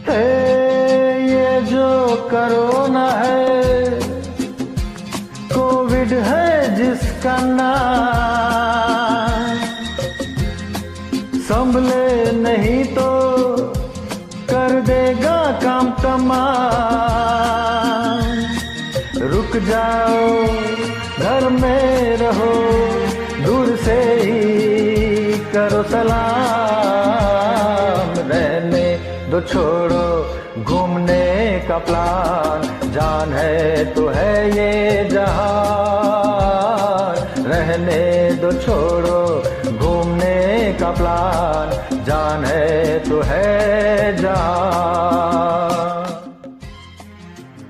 है ये जो कोरोना है, कोविड है जिसका नाम, संभले नहीं तो कर देगा काम तमाम। रुक जाओ घर में रहो, दूर से ही करो सलाम। रहने दो छोड़ो घूमने का प्लान, जान है तो है ये जहान। रहने दो छोड़ो घूमने का प्लान, जान है तो है जहान।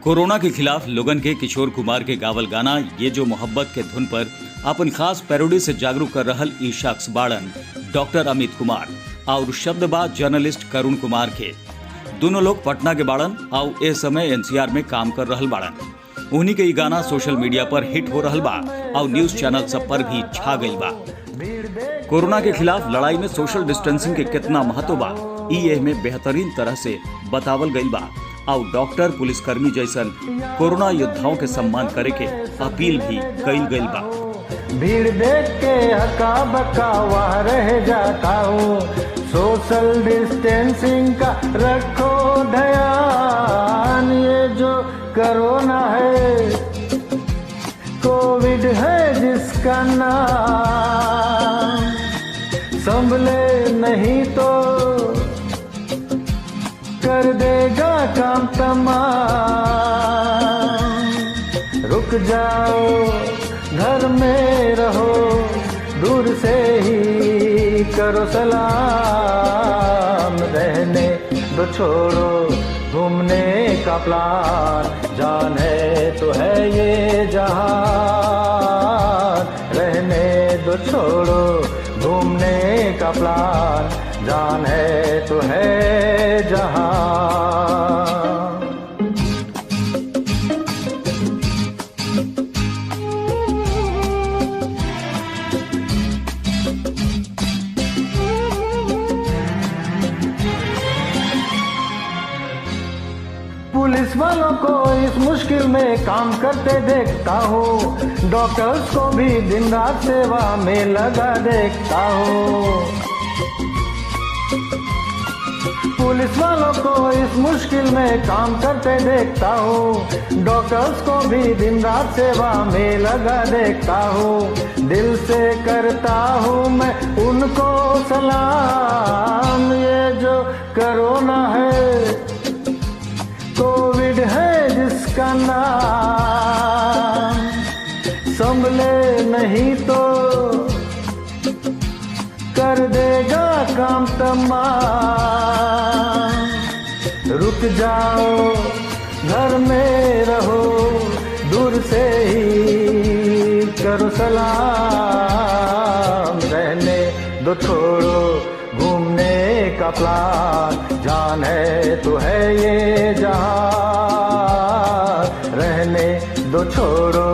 कोरोना के खिलाफ लोगन के किशोर कुमार के गावल गाना ये जो मोहब्बत के धुन पर अपन खास पैरोडी से जागरूक कर रहल ई शख्स बाड़न डॉक्टर अमित कुमार और शब्दबाज जर्नलिस्ट करुण कुमार के। दोनों लोग पटना के बाड़न और ए समय एनसीआर में काम कर रहल बाड़न। उन्हीं के ई गाना सोशल मीडिया पर हिट हो रहल बा और न्यूज चैनल सब पर भी छा गई बा। कोरोना के खिलाफ लड़ाई में सोशल डिस्टेंसिंग के कितना महत्व बा ई में बेहतरीन तरह से बतावल गई बा और डॉक्टर पुलिसकर्मी जैसन कोरोना योद्धाओं के सम्मान करे के अपील भी कईल गई बा। भीड़ देख के हका बका वहाँ रह जाता हूँ, सोशल डिस्टेंसिंग का रखो ध्यान। ये जो कोरोना है, कोविड है जिसका नाम, संभले नहीं तो कर देगा काम तमाम। रुक जाओ घर में रहो, दूर से ही करो सलाम। रहने दो छोड़ो घूमने का प्लान, जान है तो है ये जहान। रहने दो छोड़ो घूमने का प्लान, जान है तो है जहान। पुलिस वालों को इस मुश्किल में काम करते देखता हूँ, डॉक्टर्स को भी दिन रात सेवा में लगा देखता हूँ। पुलिस वालों को इस मुश्किल में काम करते देखता हूँ, डॉक्टर्स को भी दिन रात सेवा में लगा देखता हूँ। दिल से करता हूँ मैं उनको सलाम। ये जो कोरोना है, कोविड है जिसका नाम, संभले नहीं तो कर देगा काम तमाम। रुक जाओ घर में रहो, दूर से ही करो सलाम। रहने दो छोड़ो घूमने का प्लान, जान है तो है ये जहान। रहने दो छोड़ो